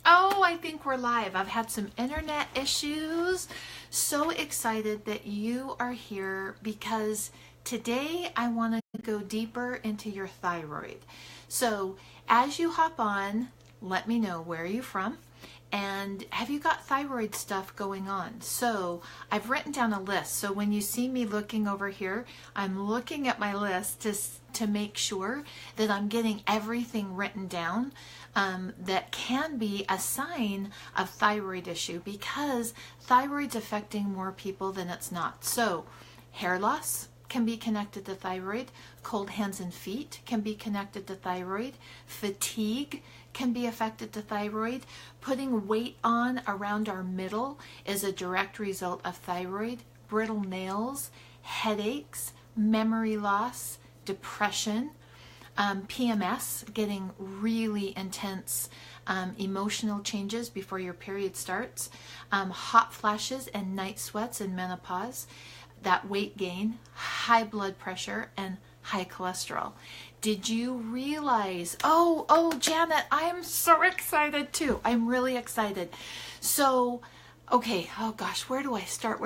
Oh, I think we're live. I've had some internet issues. So excited that you are here because today I want to go deeper into your thyroid. So as you hop on, let me know, where are you from? And have you got thyroid stuff going on? So I've written down a list. So when you see me looking over here, I'm looking at my list to make sure that I'm getting everything written down that can be a sign of thyroid issue, because thyroid's affecting more people than it's not. So hair loss can be connected to thyroid. Cold hands and feet can be connected to thyroid. Fatigue can be affected to thyroid. Putting weight on around our middle is a direct result of thyroid. Brittle nails, headaches, memory loss, depression, PMS, getting really intense emotional changes before your period starts, hot flashes and night sweats in menopause, that weight gain, high blood pressure, and high cholesterol. Did you realize, oh, Janet, I'm so excited too. I'm really excited. So, okay, oh gosh, where do I start?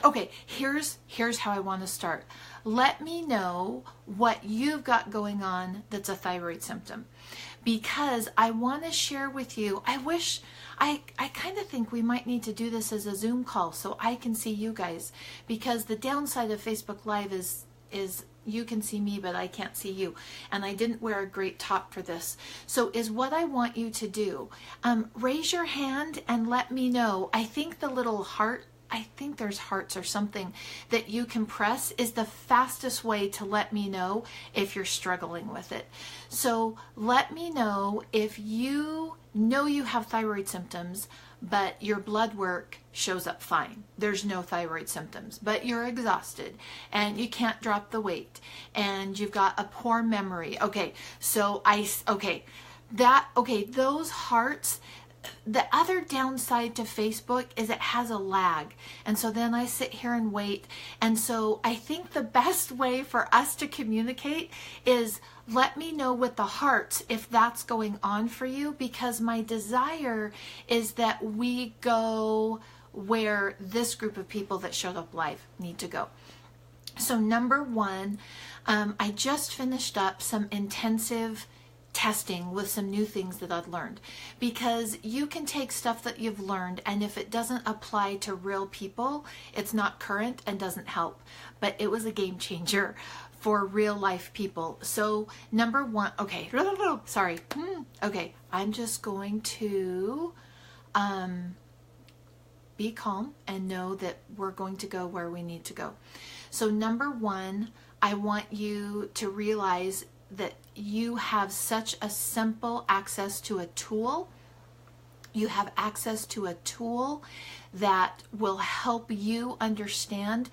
Okay, here's how I want to start. Let me know what you've got going on that's a thyroid symptom, because I want to share with you. I kind of think we might need to do this as a Zoom call so I can see you guys, because the downside of Facebook Live is you can see me, but I can't see you. And I didn't wear a great top for this. So is what I want you to do. Raise your hand and let me know. I think the little heart, I think there's hearts or something that you can press, is the fastest way to let me know if you're struggling with it. So let me know if you know you have thyroid symptoms, but your blood work shows up fine. There's no thyroid symptoms, but you're exhausted and you can't drop the weight and you've got a poor memory. Okay, so those hearts. The other downside to Facebook is it has a lag. And so then I sit here and wait. And so I think the best way for us to communicate is let me know with the hearts if that's going on for you, because my desire is that we go where this group of people that showed up live need to go. So number one, I just finished up some intensive testing with some new things that I've learned, because you can take stuff that you've learned and if it doesn't apply to real people, it's not current and doesn't help. But it was a game changer for real life people. So number one, okay, sorry. Okay, I'm just going to be calm and know that we're going to go where we need to go. So number one, I want you to realize that you have such a simple access to a tool. You have access to a tool that will help you understand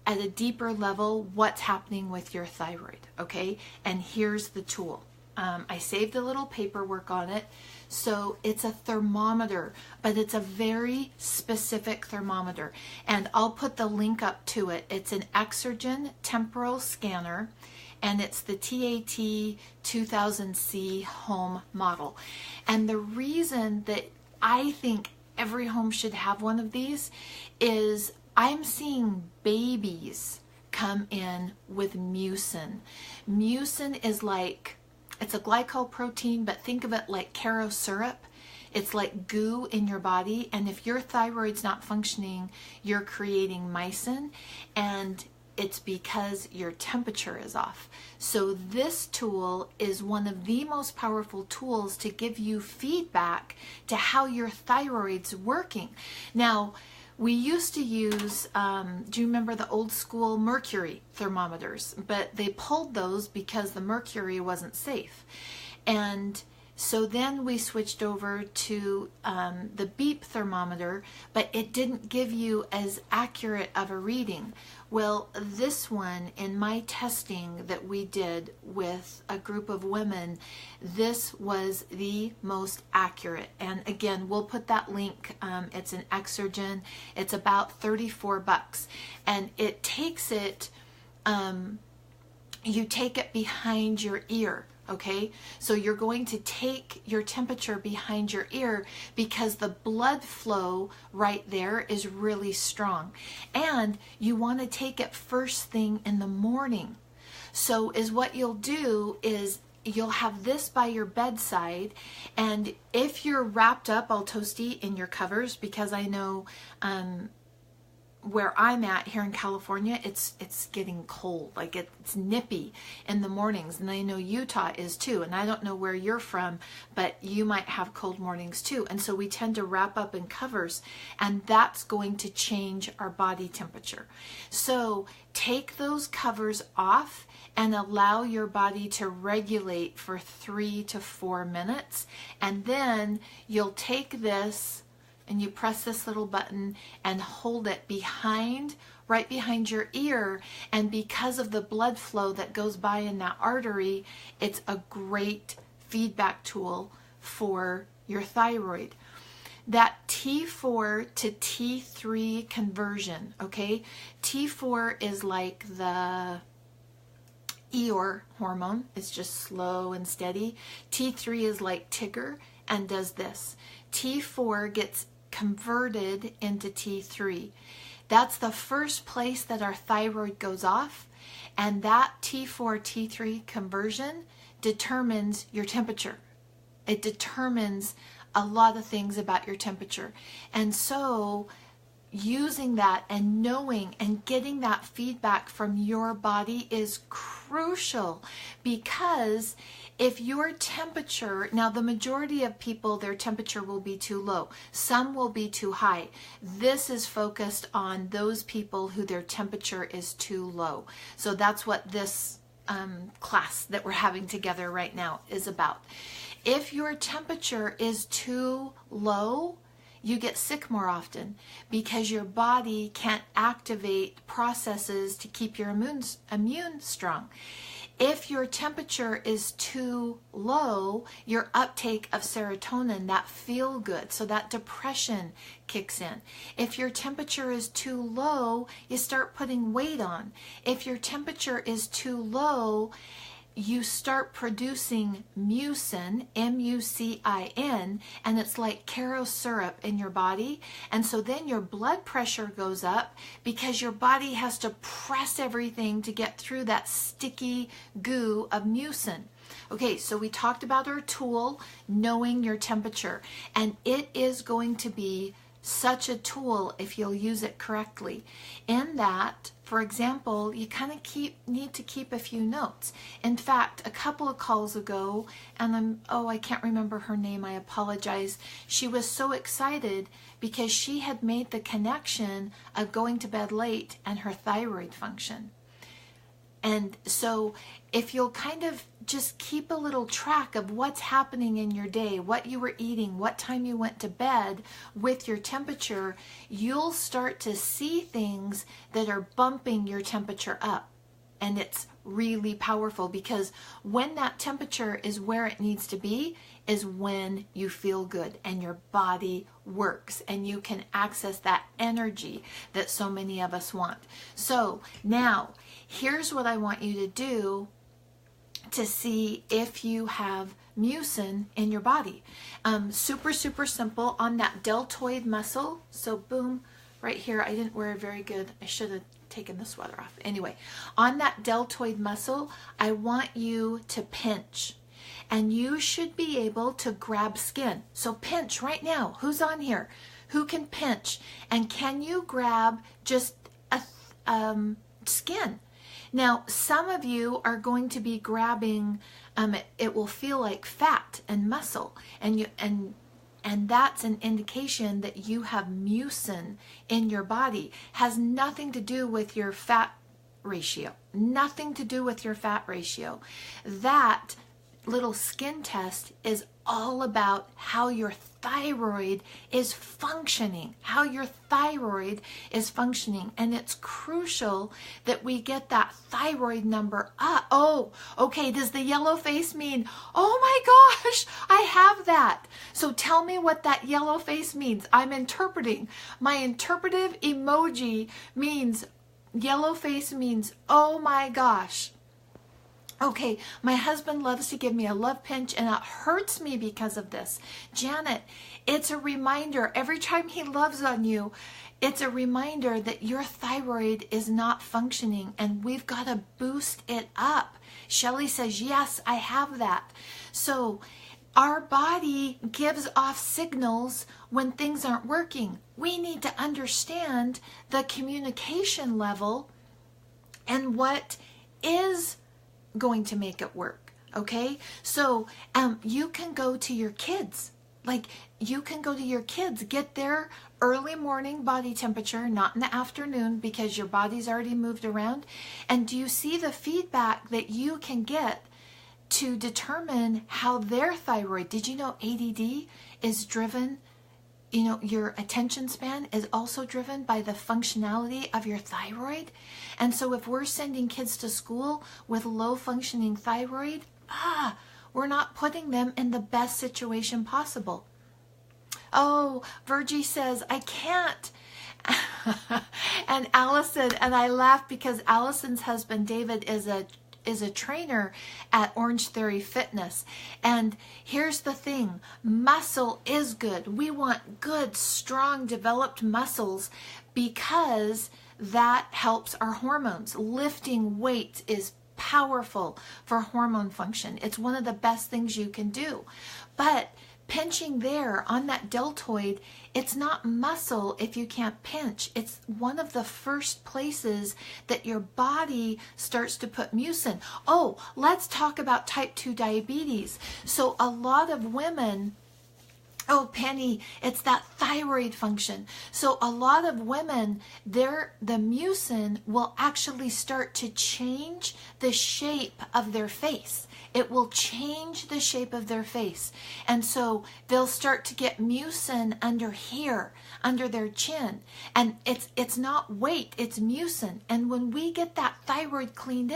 at a deeper level what's happening with your thyroid, okay? And here's the tool. I saved a little paperwork on it. So it's a thermometer, but it's a very specific thermometer. And I'll put the link up to it. It's an Exergen temporal scanner, and it's the TAT 2000C home model. And the reason that I think every home should have one of these is I'm seeing babies come in with mucin. Mucin is like, it's a glycoprotein, but think of it like Caro syrup. It's like goo in your body, and if your thyroid's not functioning, you're creating mucin, and it's because your temperature is off. So this tool is one of the most powerful tools to give you feedback to how your thyroid's working. Now, we used to use, do you remember the old school mercury thermometers? But they pulled those because the mercury wasn't safe. And so then we switched over to the beep thermometer, but it didn't give you as accurate of a reading. Well, this one, in my testing that we did with a group of women, this was the most accurate. And again, we'll put that link. It's an Exergen. It's about $34. And it takes it, you take it behind your ear Okay, so you're going to take your temperature behind your ear because the blood flow right there is really strong. And you want to take it first thing in the morning. So what you'll do is you'll have this by your bedside, and if you're wrapped up all toasty in your covers, because I know where I'm at here in California, it's getting cold, like it's nippy in the mornings, and I know Utah is too, and I don't know where you're from, but you might have cold mornings too, and so we tend to wrap up in covers, and that's going to change our body temperature. So take those covers off and allow your body to regulate for 3 to 4 minutes, and then you'll take this and you press this little button and hold it right behind your ear, and because of the blood flow that goes by in that artery, it's a great feedback tool for your thyroid. That T4 to T3 conversion, okay? T4 is like the Eeyore hormone. It's just slow and steady. T3 is like Tigger and does this. T4 gets converted into T3. That's the first place that our thyroid goes off, and that T4 T3 conversion determines your temperature. It determines a lot of things about your temperature. And so using that and knowing and getting that feedback from your body is crucial, because if your temperature, now the majority of people, their temperature will be too low. Some will be too high. This is focused on those people who their temperature is too low. So that's what this class that we're having together right now is about. If your temperature is too low, you get sick more often because your body can't activate processes to keep your immune strong. If your temperature is too low, your uptake of serotonin, that feel good, so that depression kicks in. If your temperature is too low, you start putting weight on. If your temperature is too low, you start producing mucin, M-U-C-I-N, and it's like Caro syrup in your body. And so then your blood pressure goes up because your body has to press everything to get through that sticky goo of mucin. Okay, so we talked about our tool, knowing your temperature, and it is going to be such a tool if you'll use it correctly. In that, for example, you kind of need to keep a few notes. In fact, a couple of calls ago, and I can't remember her name, I apologize. She was so excited because she had made the connection of going to bed late and her thyroid function. And so if you'll kind of just keep a little track of what's happening in your day, what you were eating, what time you went to bed with your temperature, you'll start to see things that are bumping your temperature up. And it's really powerful, because when that temperature is where it needs to be is when you feel good and your body works and you can access that energy that so many of us want. So now, here's what I want you to do to see if you have mucin in your body. Super simple. On that deltoid muscle, so boom, right here, I didn't wear it very good. I should have taken the sweater off. Anyway, on that deltoid muscle, I want you to pinch. And you should be able to grab skin. So pinch right now. Who's on here? Who can pinch? And can you grab just a skin? Now, some of you are going to be grabbing, it will feel like fat and muscle, and that's an indication that you have mucin in your body. Has nothing to do with your fat ratio. Nothing to do with your fat ratio. That little skin test is all about how your thyroid is functioning, and it's crucial that we get that thyroid number up. Oh, okay, does the yellow face mean, oh my gosh, I have that? So tell me what that yellow face means. I'm interpreting. My interpretive emoji means, yellow face means, oh my gosh. Okay, my husband loves to give me a love pinch and it hurts me because of this. Janet, it's a reminder every time he loves on you, it's a reminder that your thyroid is not functioning and we've got to boost it up. Shelley says, yes, I have that. So our body gives off signals when things aren't working. We need to understand the communication level and what is going to make it work. Okay, so you can go to your kids. Like, you can go to your kids, get their early morning body temperature, not in the afternoon because your body's already moved around. And do you see the feedback that you can get to determine how their thyroid, did you know ADD is driven, your attention span is also driven by the functionality of your thyroid? And so if we're sending kids to school with low functioning thyroid, we're not putting them in the best situation possible. Oh, Virgie says, I can't. And Allison, and I laugh because Allison's husband, David, is a trainer at Orange Theory Fitness. And here's the thing, muscle is good. We want good, strong, developed muscles because that helps our hormones. Lifting weights is powerful for hormone function. It's one of the best things you can do. But pinching there on that deltoid, it's not muscle if you can't pinch. It's one of the first places that your body starts to put mucin. Oh, let's talk about type 2 diabetes. So a lot of women, oh, Penny, it's that thyroid function. So a lot of women, the mucin will actually start to change the shape of their face. It will change the shape of their face. And so they'll start to get mucin under here, under their chin. And it's not weight, it's mucin. And when we get that thyroid cleaned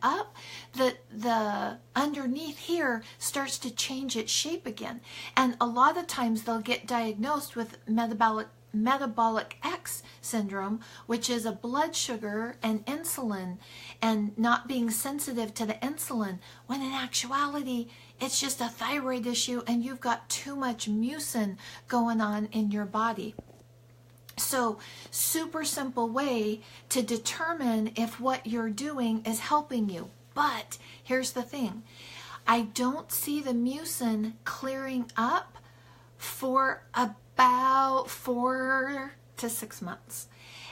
up, the underneath here starts to change its shape again. And a lot of times they'll get diagnosed with metabolic X syndrome, which is a blood sugar and insulin and not being sensitive to the insulin, when in actuality it's just a thyroid issue and you've got too much mucin going on in your body. So, super simple way to determine if what you're doing is helping you. But here's the thing, I don't see the mucin clearing up for about 4 to 6 months.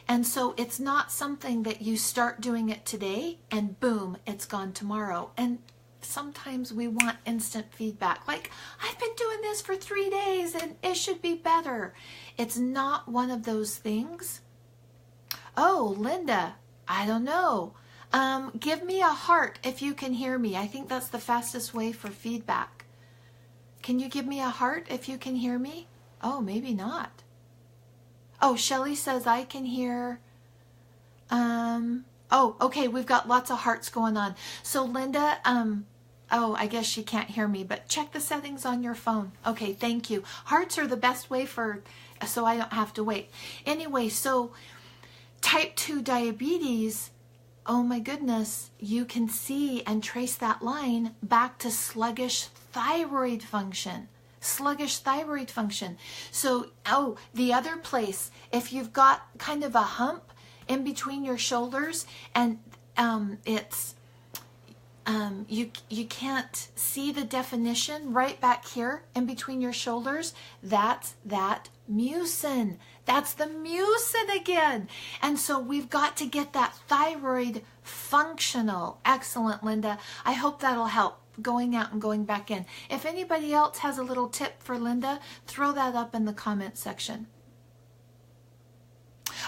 And so it's not something that you start doing it today and boom, it's gone tomorrow. And sometimes we want instant feedback, like, I've been doing this for 3 days and it should be better. It's not one of those things. Oh, Linda, I don't know. Give me a heart if you can hear me. I think that's the fastest way for feedback. Can you give me a heart if you can hear me? Oh, maybe not. Oh, Shelley says I can hear. Oh, okay, we've got lots of hearts going on. So Linda, oh, I guess she can't hear me, but check the settings on your phone. Okay, thank you. Hearts are the best way so I don't have to wait. Anyway, so type 2 diabetes, oh my goodness, you can see and trace that line back to sluggish thyroid function. Sluggish thyroid function. So, oh, the other place, if you've got kind of a hump in between your shoulders and you can't see the definition right back here in between your shoulders, that's that mucin. That's the mucin again. And so we've got to get that thyroid functional. Excellent, Linda. I hope that'll help going out and going back in. If anybody else has a little tip for Linda, throw that up in the comment section.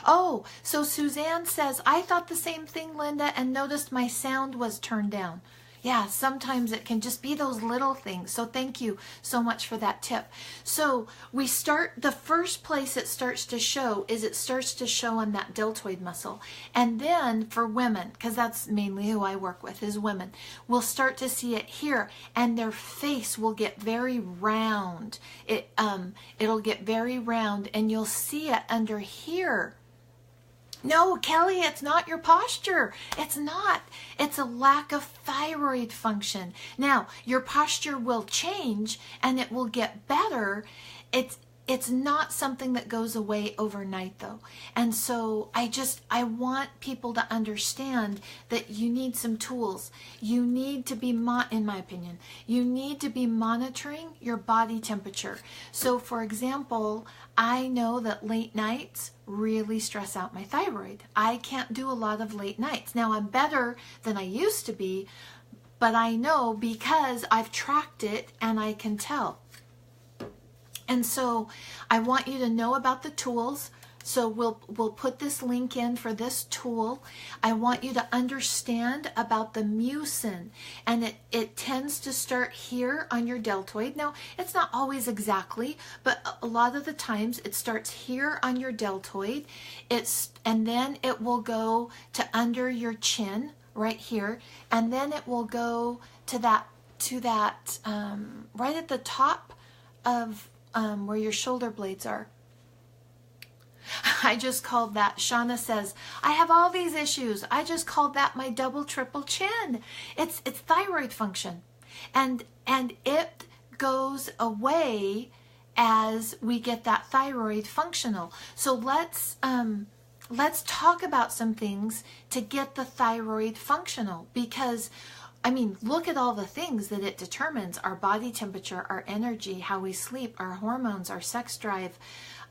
Oh, so Suzanne says, I thought the same thing, Linda, and noticed my sound was turned down. Yeah, sometimes it can just be those little things. So thank you so much for that tip. So the first place it starts to show on that deltoid muscle. And then for women, because that's mainly who I work with is women, we'll start to see it here and their face will get very round. It'll get very round and you'll see it under here. No, Kelly, it's not your posture. It's not. It's a lack of thyroid function. Now, your posture will change and it will get better. It's not something that goes away overnight though. And so I want people to understand that you need some tools. You need to be, in my opinion, you need to be monitoring your body temperature. So for example, I know that late nights really stress out my thyroid. I can't do a lot of late nights. Now I'm better than I used to be, but I know because I've tracked it and I can tell. And so I want you to know about the tools. So we'll put this link in for this tool. I want you to understand about the mucin. And it tends to start here on your deltoid. Now, it's not always exactly, but a lot of the times it starts here on your deltoid. And then it will go to under your chin right here. And then it will go to that right at the top of where your shoulder blades are. I just called that, Shauna says, I have all these issues. I just called that my double, triple chin. It's thyroid function. And it goes away as we get that thyroid functional. So let's talk about some things to get the thyroid functional, because I mean, look at all the things that it determines: our body temperature, our energy, how we sleep, our hormones, our sex drive,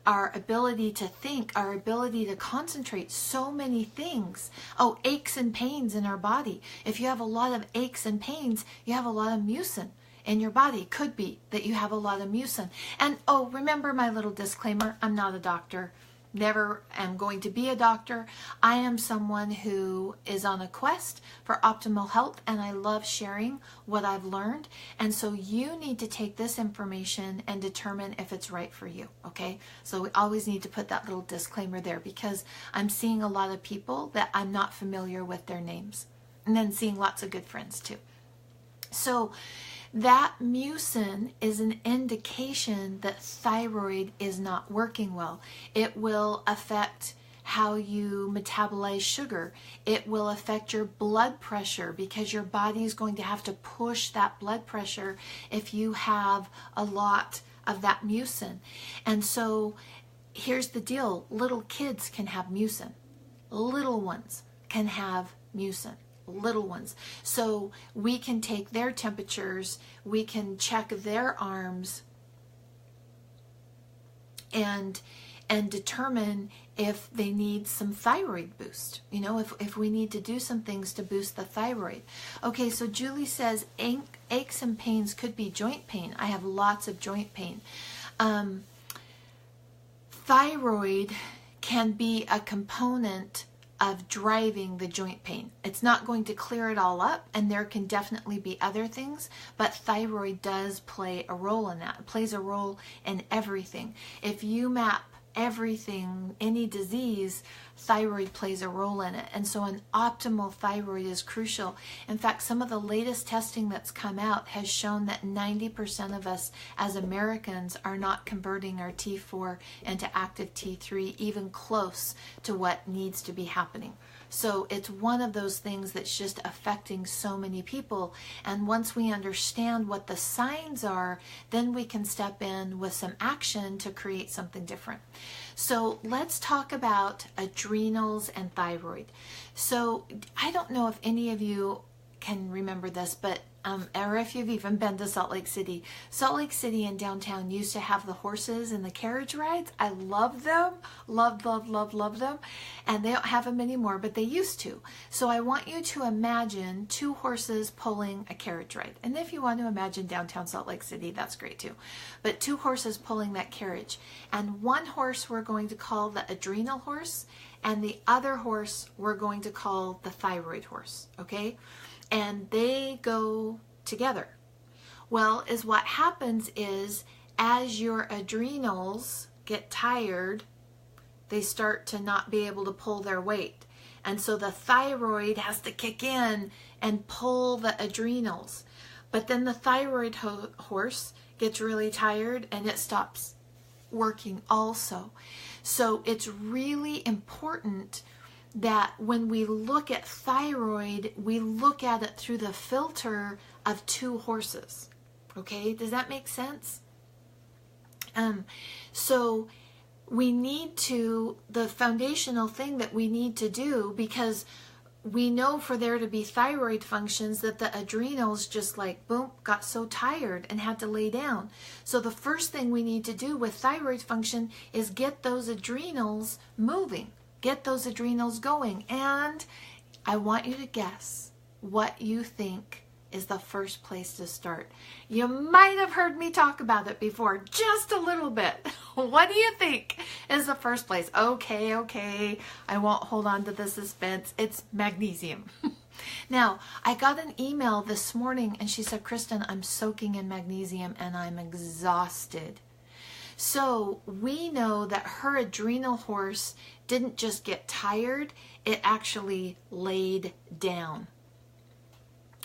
our ability to think, our ability to concentrate, so many things. Oh, aches and pains in our body. If you have a lot of aches and pains, you have a lot of mucin in your body. Could be that you have a lot of mucin. And oh, remember my little disclaimer, I'm not a doctor. Never am going to be a doctor. I am someone who is on a quest for optimal health, and I love sharing what I've learned. And so you need to take this information and determine if it's right for you, okay? So we always need to put that little disclaimer there, because I'm seeing a lot of people that I'm not familiar with their names, and then seeing lots of good friends too. So that mucin is an indication that thyroid is not working well. It will affect how you metabolize sugar. It will affect your blood pressure, because your body is going to have to push that blood pressure if you have a lot of that mucin. And so here's the deal. Little kids can have mucin. Little ones can have mucin. Little ones. So we can take their temperatures, we can check their arms and determine if they need some thyroid boost. You know, if we need to do some things to boost the thyroid. Okay, so Julie says aches and pains could be joint pain. I have lots of joint pain. Thyroid can be a component of driving the joint pain. It's not going to clear it all up, and there can definitely be other things, but thyroid does play a role in that. It plays a role in everything. If you map everything, any disease, thyroid plays a role in it. And so an optimal thyroid is crucial. In fact, some of the latest testing that's come out has shown that 90% of us as Americans are not converting our T4 into active T3, even close to what needs to be happening. So it's one of those things that's just affecting so many people. And once we understand what the signs are, then we can step in with some action to create something different. So let's talk about adrenals and thyroid. So I don't know if any of you can remember this, but or if you've even been to Salt Lake City. Salt Lake City in downtown used to have the horses and the carriage rides. I love them. Love them. And they don't have them anymore, but they used to. So I want you to imagine two horses pulling a carriage ride. And if you want to imagine downtown Salt Lake City, that's great too. But two horses pulling that carriage. And one horse we're going to call the adrenal horse, and the other horse we're going to call the thyroid horse, okay? And they go together. Well, what happens is as your adrenals get tired, they start to not be able to pull their weight. And so the thyroid has to kick in and pull the adrenals. But then the thyroid horse gets really tired and it stops working also. So it's really important that when we look at thyroid, we look at it through the filter of two horses. Okay, does that make sense? So we need to, the foundational thing that we need to do, because we know for there to be thyroid functions that the adrenals just like, boom, got so tired and had to lay down. So the first thing we need to do with thyroid function is get those adrenals moving, get those adrenals going. And I want you to guess what you think is the first place to start. You might have heard me talk about it before, just a little bit. What do you think is the first place? Okay, I won't hold on to the suspense. It's magnesium. Now, I got an email this morning and she said, Kristen, I'm soaking in magnesium and I'm exhausted. So we know that her adrenal horse didn't just get tired, it actually laid down.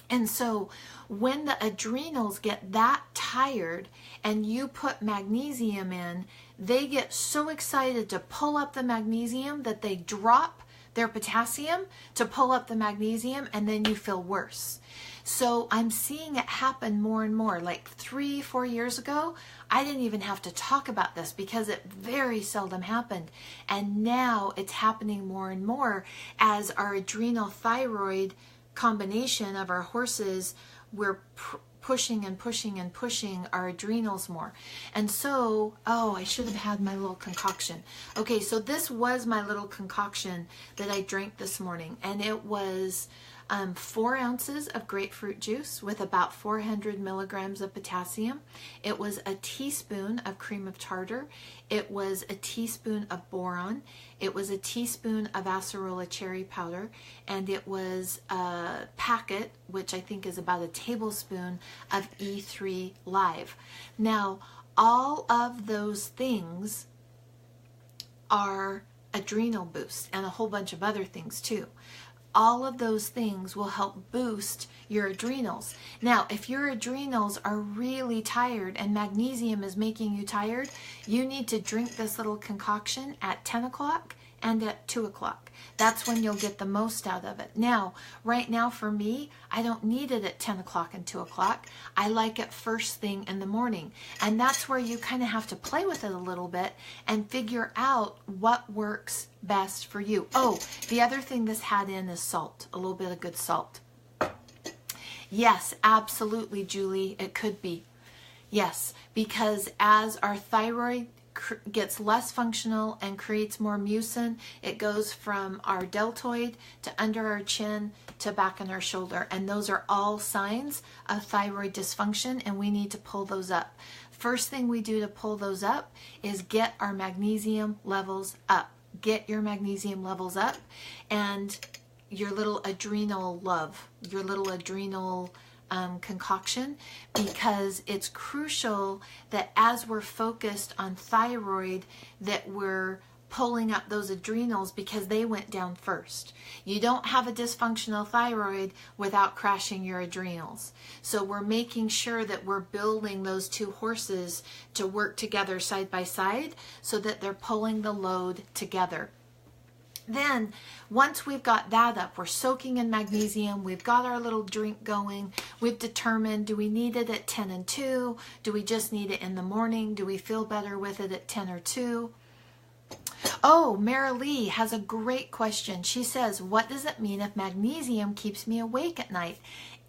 And so when the adrenals get that tired and you put magnesium in, they get so excited to pull up the magnesium that they drop their potassium to pull up the magnesium, and then you feel worse. So I'm seeing it happen more and more. Like 3-4 years ago, I didn't even have to talk about this because it very seldom happened. And now it's happening more and more as our adrenal thyroid combination of our horses, we're pushing and pushing and pushing our adrenals more. And so, oh, I should have had my little concoction. Okay, so this was my little concoction that I drank this morning, and it was 4 ounces of grapefruit juice with about 400 milligrams of potassium. It was a teaspoon of cream of tartar. It was a teaspoon of boron. It was a teaspoon of acerola cherry powder. And it was a packet, which I think is about a tablespoon, of E3 Live. Now, all of those things are adrenal boosts and a whole bunch of other things too. All of those things will help boost your adrenals. Now, if your adrenals are really tired and magnesium is making you tired, you need to drink this little concoction at 10 o'clock and at 2 o'clock. That's when you'll get the most out of it. Now, right now for me, I don't need it at 10 o'clock and 2 o'clock. I like it first thing in the morning. And that's where you kind of have to play with it a little bit and figure out what works best for you. Oh, the other thing this had in is salt, a little bit of good salt. Yes, absolutely, Julie, it could be. Yes, because as our thyroid gets less functional and creates more mucin, it goes from our deltoid to under our chin to back in our shoulder, and those are all signs of thyroid dysfunction, and we need to pull those up. First thing we do to pull those up is get our magnesium levels up. Get your magnesium levels up, and your little adrenal love, your little adrenal concoction, because it's crucial that as we're focused on thyroid, that we're pulling up those adrenals because they went down first. You don't have a dysfunctional thyroid without crashing your adrenals. So we're making sure that we're building those two horses to work together side by side so that they're pulling the load together. Then, once we've got that up, we're soaking in magnesium, we've got our little drink going, we've determined, do we need it at 10 and 2? Do we just need it in the morning? Do we feel better with it at 10 or 2? Oh, Mara Lee has a great question. She says, what does it mean if magnesium keeps me awake at night?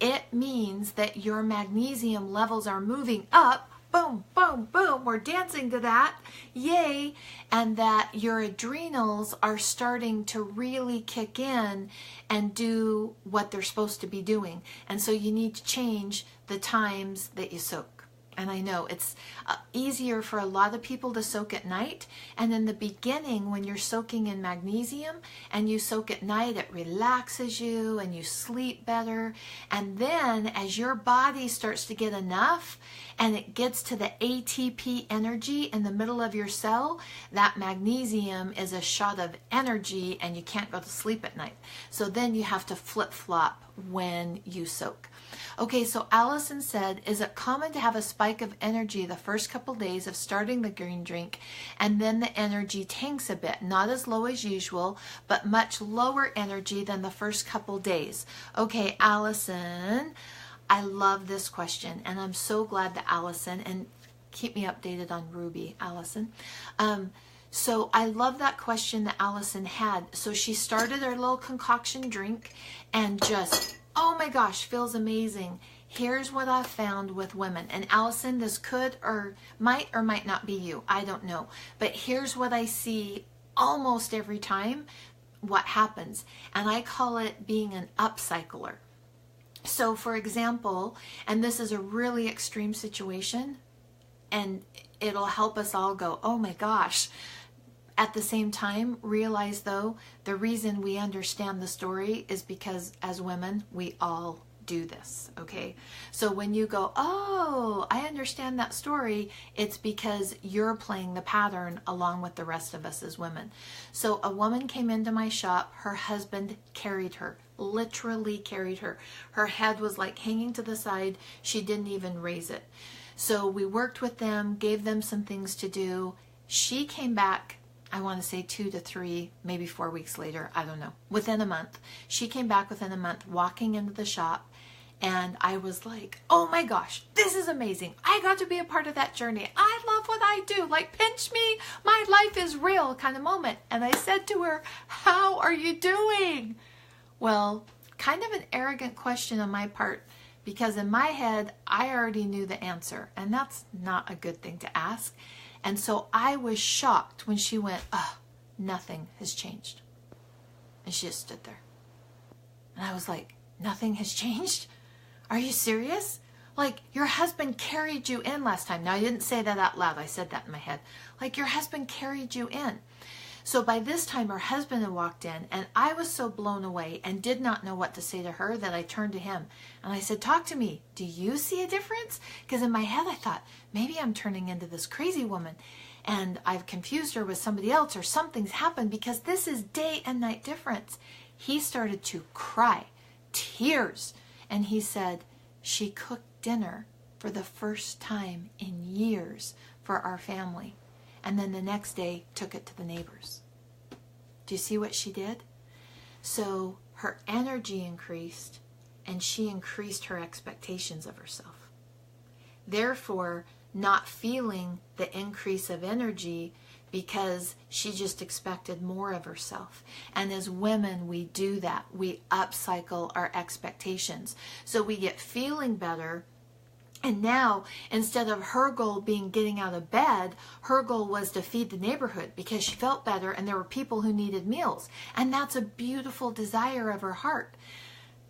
It means that your magnesium levels are moving up. Boom, boom, boom, we're dancing to that, yay, and that your adrenals are starting to really kick in and do what they're supposed to be doing. And so you need to change the times that you soak. And I know it's easier for a lot of people to soak at night. And in the beginning, when you're soaking in magnesium and you soak at night, it relaxes you and you sleep better. And then as your body starts to get enough and it gets to the ATP energy in the middle of your cell, that magnesium is a shot of energy and you can't go to sleep at night. So then you have to flip-flop when you soak. Okay, so Allison said, is it common to have a spike of energy the first couple days of starting the green drink, and then the energy tanks a bit, not as low as usual, but much lower energy than the first couple days? Okay, Allison, I love this question, and I'm so glad that Allison, and keep me updated on Ruby, Allison. So I love that question that Allison had. So she started her little concoction drink and just, oh my gosh, feels amazing. Here's what I've found with women. And Allison, this could or might not be you. I don't know. But here's what I see almost every time what happens. And I call it being an upcycler. So for example, and this is a really extreme situation, and it'll help us all go, oh my gosh. At the same time, realize though, the reason we understand the story is because as women, we all do this, okay? So when you go, oh, I understand that story, it's because you're playing the pattern along with the rest of us as women. So a woman came into my shop, her husband carried her, literally carried her. Her head was like hanging to the side, she didn't even raise it. So we worked with them, gave them some things to do. She came back, I want to say 2 to 3, maybe 4 weeks later, I don't know, within a month. She came back within a month, walking into the shop, and I was like, oh my gosh, this is amazing. I got to be a part of that journey. I love what I do. Like, pinch me, my life is real kind of moment. And I said to her, how are you doing? Well, kind of an arrogant question on my part, because in my head, I already knew the answer, and that's not a good thing to ask. And so I was shocked when she went, oh, nothing has changed. And she just stood there. And I was like, nothing has changed? Are you serious? Like, your husband carried you in last time. Now, I didn't say that out loud. I said that in my head. Like, your husband carried you in. So by this time, her husband had walked in, and I was so blown away and did not know what to say to her that I turned to him. And I said, talk to me. Do you see a difference? Because in my head, I thought, maybe I'm turning into this crazy woman, and I've confused her with somebody else, or something's happened, because this is day and night difference. He started to cry, tears, and he said, she cooked dinner for the first time in years for our family. And then the next day took it to the neighbors. Do you see what she did? So her energy increased, and she increased her expectations of herself. Therefore, not feeling the increase of energy because she just expected more of herself. And as women, we do that. We upcycle our expectations. So we get feeling better. And now, instead of her goal being getting out of bed, her goal was to feed the neighborhood because she felt better and there were people who needed meals. And that's a beautiful desire of her heart.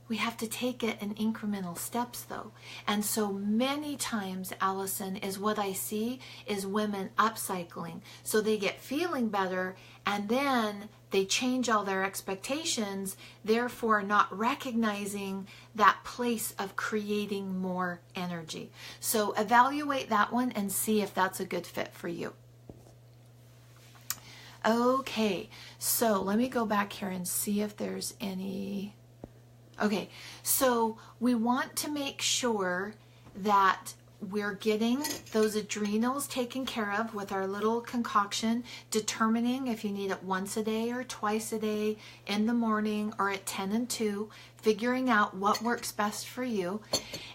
We have to take it in incremental steps though. And so many times, Allison, is what I see is women upcycling. So they get feeling better and then they change all their expectations, therefore not recognizing that place of creating more energy. So evaluate that one and see if that's a good fit for you. Okay, so let me go back here and see if there's any... Okay, so we want to make sure that we're getting those adrenals taken care of with our little concoction, determining if you need it once a day or twice a day, in the morning or at 10 and 2, figuring out what works best for you,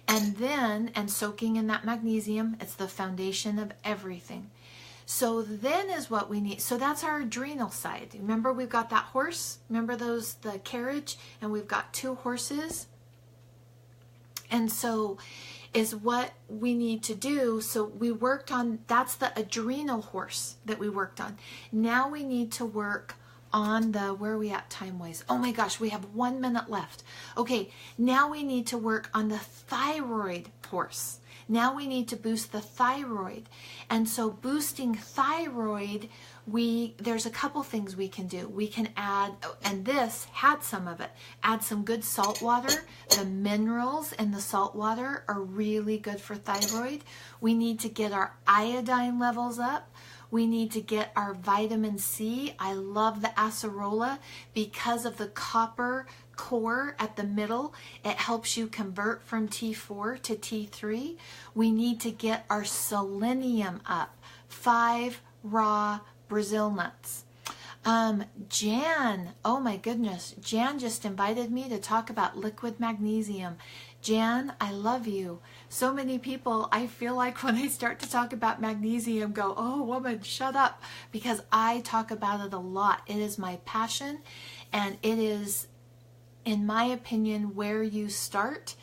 and then, and soaking in that magnesium. It's the foundation of everything. So then is what we need. So that's our adrenal side. Remember, we've got that horse. Remember those, the carriage, and we've got 2 horses. And so is what we need to do. So we worked on, that's the adrenal horse that we worked on. Now we need to work on the, where are we at time-wise? Oh my gosh, we have 1 minute left. Okay, now we need to work on the thyroid horse. Now we need to boost the thyroid. And so boosting thyroid, there's a couple things we can do. We can add, and this had some of it, add some good salt water. The minerals in the salt water are really good for thyroid. We need to get our iodine levels up. We need to get our vitamin C. I love the acerola because of the copper core at the middle. It helps you convert from T4 to T3. We need to get our selenium up. 5 raw Brazil nuts. Jan, oh my goodness, Jan just invited me to talk about liquid magnesium. Jan, I love you. So many people, I feel like when I start to talk about magnesium, go, oh woman, shut up, because I talk about it a lot. It is my passion, and it is, in my opinion, where you start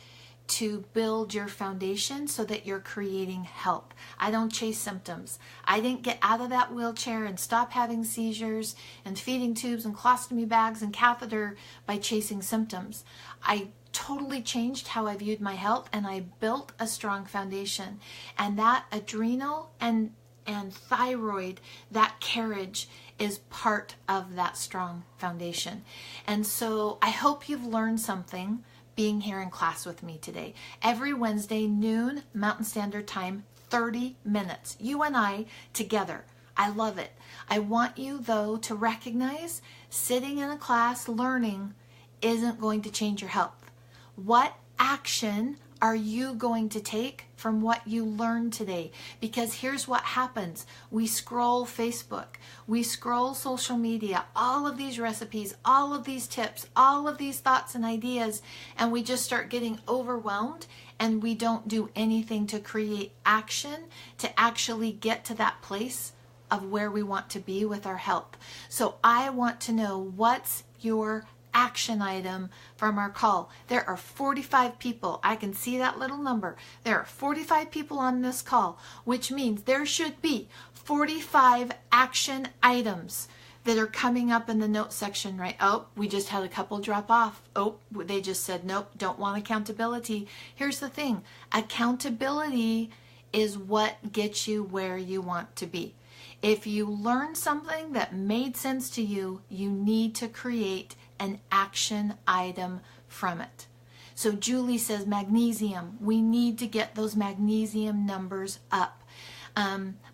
to build your foundation so that you're creating help. I don't chase symptoms. I didn't get out of that wheelchair and stop having seizures and feeding tubes and colostomy bags and catheter by chasing symptoms. I totally changed how I viewed my health, and I built a strong foundation. And that adrenal and thyroid, that carriage is part of that strong foundation. And so I hope you've learned something being here in class with me today. Every Wednesday, noon Mountain Standard Time, 30 minutes. You and I together. I love it. I want you, though, to recognize sitting in a class learning isn't going to change your health. What action are you going to take from what you learned today? Because here's what happens. We scroll Facebook, we scroll social media, all of these recipes, all of these tips, all of these thoughts and ideas, and we just start getting overwhelmed, and we don't do anything to create action to actually get to that place of where we want to be with our health. So I want to know, what's your action item from our call? There are 45 people. I can see that little number. There are 45 people on this call, which means there should be 45 action items that are coming up in the notes section, right? Oh, we just had a couple drop off. Oh, they just said, nope, don't want accountability. Here's the thing. Accountability is what gets you where you want to be. If you learn something that made sense to you, you need to create an action item from it. So Julie says magnesium. We need to get those magnesium numbers up.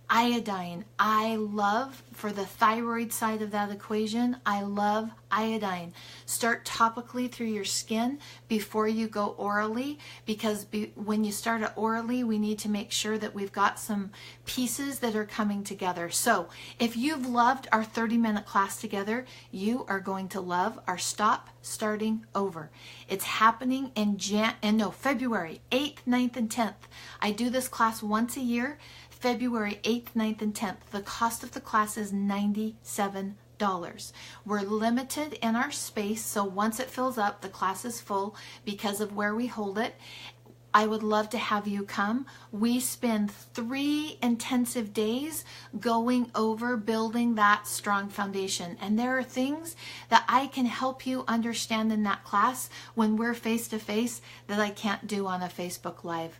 Iodine. I love, for the thyroid side of that equation, I love iodine. Start topically through your skin before you go orally, because when you start it orally, we need to make sure that we've got some pieces that are coming together. So if you've loved our 30-minute class together, you are going to love our Stop Starting Over. It's happening in February 8th, 9th, and 10th. I do this class once a year. February 8th, 9th, and 10th. The cost of the class is $97. We're limited in our space, so once it fills up, the class is full because of where we hold it. I would love to have you come. We spend 3 intensive days going over building that strong foundation. And there are things that I can help you understand in that class when we're face to face that I can't do on a Facebook Live.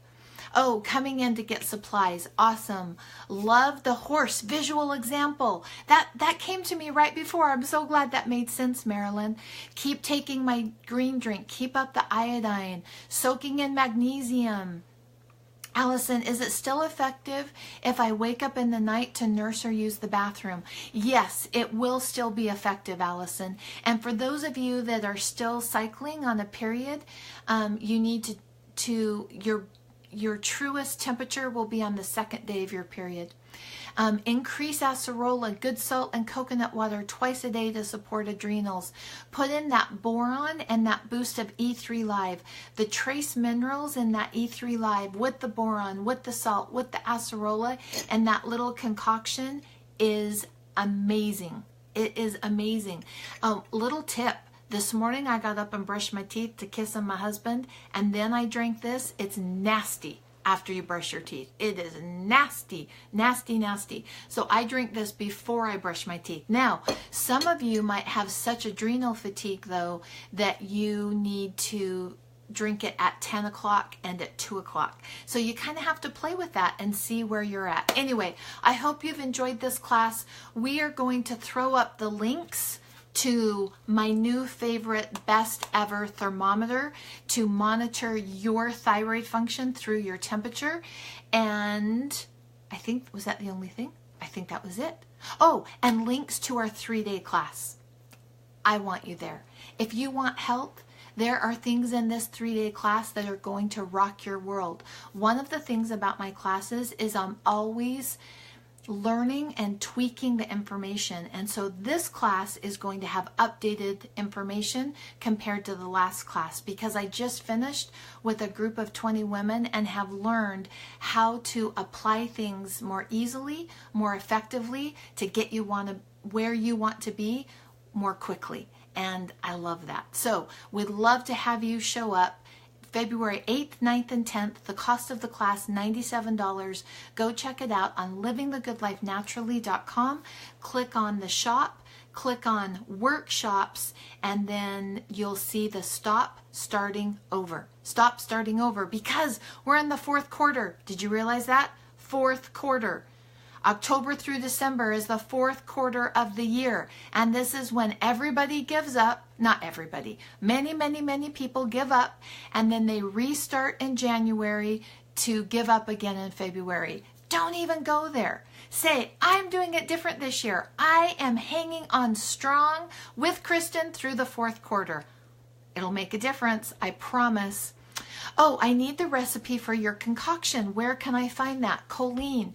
Oh, coming in to get supplies. Awesome. Love the horse visual example. That came to me right before. I'm so glad that made sense, Marilyn. Keep taking my green drink. Keep up the iodine. Soaking in magnesium. Allison, is it still effective if I wake up in the night to nurse or use the bathroom? Yes, it will still be effective, Allison. And for those of you that are still cycling on a period, you need to your truest temperature will be on the 2nd day of your period. Increase acerola, good salt, and coconut water twice a day to support adrenals. Put in that boron and that boost of E3 Live. The trace minerals in that E3 Live with the boron, with the salt, with the acerola, and that little concoction is amazing. It is amazing. Little tip. This morning I got up and brushed my teeth to kiss on my husband, and then I drank this. It's nasty after you brush your teeth. It is nasty, nasty, nasty. So I drink this before I brush my teeth. Now, some of you might have such adrenal fatigue, though, that you need to drink it at 10 o'clock and at 2 o'clock. So you kind of have to play with that and see where you're at. Anyway, I hope you've enjoyed this class. We are going to throw up the links to my new favorite best ever thermometer to monitor your thyroid function through your temperature. And I think, was that the only thing? I think think that was it. Oh, and links to our 3-day class. I want you there. If you want help, there are things in this 3-day class that are going to rock your world. One of the things about my classes is I'm always learning and tweaking the information. And so this class is going to have updated information compared to the last class, because I just finished with a group of 20 women and have learned how to apply things more easily, more effectively, to get you where you want to be more quickly. And I love that. So we'd love to have you show up February 8th, 9th, and 10th. The cost of the class, $97. Go check it out on livingthegooдлifenaturally.com. Click on the shop, click on workshops, and then you'll see the stop starting over. Stop starting over, because we're in the 4th quarter. Did you realize that? 4th quarter. October through December is the 4th quarter of the year. And this is when everybody gives up. Not everybody. Many people give up. And then they restart in January to give up again in February. Don't even go there. Say, I'm doing it different this year. I am hanging on strong with Kristen through the 4th quarter. It'll make a difference. I promise. Oh, I need the recipe for your concoction. Where can I find that? Colleen,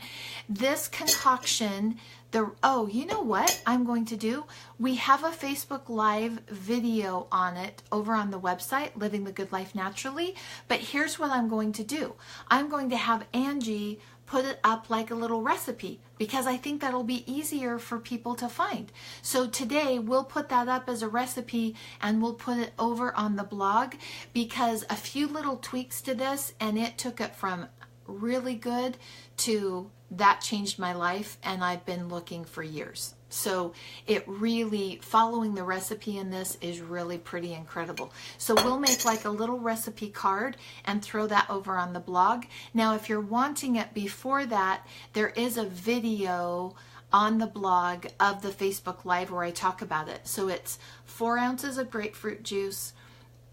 this concoction, you know what I'm going to do? We have a Facebook Live video on it over on the website, Living the Good Life Naturally. But here's what I'm going to do. I'm going to have Angie put it up like a little recipe, because I think that'll be easier for people to find. So today we'll put that up as a recipe, and we'll put it over on the blog, because a few little tweaks to this, and it took it from really good to that changed my life, and I've been looking for years. So it really, following the recipe in this is really pretty incredible. So we'll make like a little recipe card and throw that over on the blog. Now, if you're wanting it before that, there is a video on the blog of the Facebook Live where I talk about it. So it's 4 ounces of grapefruit juice,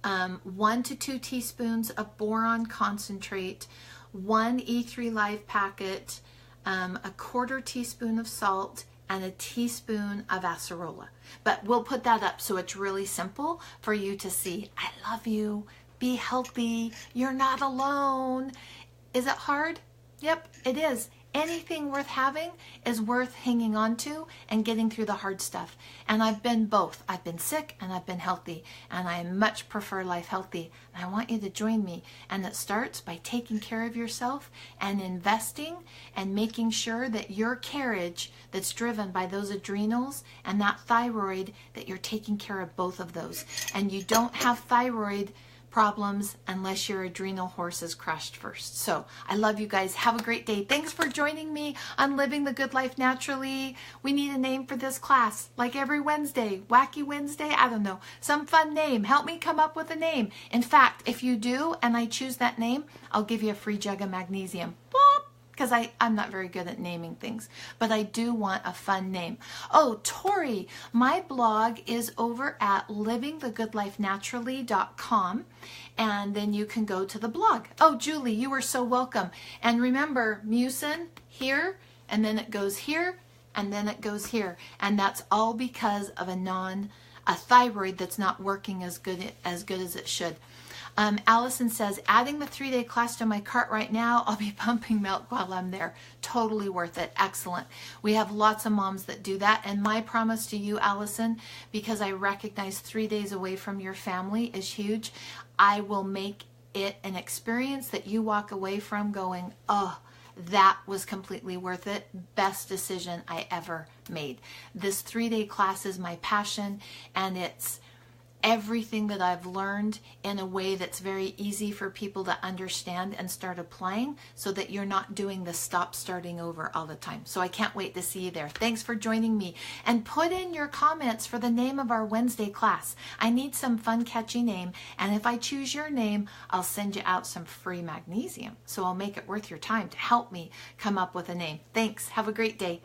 1 to 2 teaspoons of boron concentrate, 1 E3 Live packet, a 1/4 teaspoon of salt, and a teaspoon of acerola. But we'll put that up so it's really simple for you to see. I love you. Be healthy. You're not alone. Is it hard? Yep, it is. Anything worth having is worth hanging on to and getting through the hard stuff. And I've been both. I've been sick and I've been healthy. And I much prefer life healthy. And I want you to join me. And it starts by taking care of yourself and investing and making sure that your carriage that's driven by those adrenals and that thyroid, that you're taking care of both of those. And you don't have thyroid problems unless your adrenal horse is crushed first. So I love you guys. Have a great day. Thanks for joining me on Living the Good Life Naturally. We need a name for this class, like every Wednesday. Wacky Wednesday? I don't know. Some fun name. Help me come up with a name. In fact, if you do and I choose that name, I'll give you a free jug of magnesium. Because I'm not very good at naming things, but I do want a fun name. Oh, Tori, my blog is over at livingthegoodlifenaturally.com, and then you can go to the blog. Oh, Julie, you are so welcome. And remember, mucin here, and then it goes here, and then it goes here. And that's all because of a thyroid that's not working as good as it should. Allison says, adding the 3-day class to my cart right now. I'll be pumping milk while I'm there. Totally worth it. Excellent. We have lots of moms that do that. And my promise to you, Allison, because I recognize 3 days away from your family is huge, I will make it an experience that you walk away from going, oh, that was completely worth it. Best decision I ever made. This 3-day class is my passion, and it's everything that I've learned in a way that's very easy for people to understand and start applying, so that you're not doing the stop starting over all the time. So I can't wait to see you there. Thanks for joining me. And put in your comments for the name of our Wednesday class. I need some fun, catchy name. And if I choose your name, I'll send you out some free magnesium. So I'll make it worth your time to help me come up with a name. Thanks. Have a great day.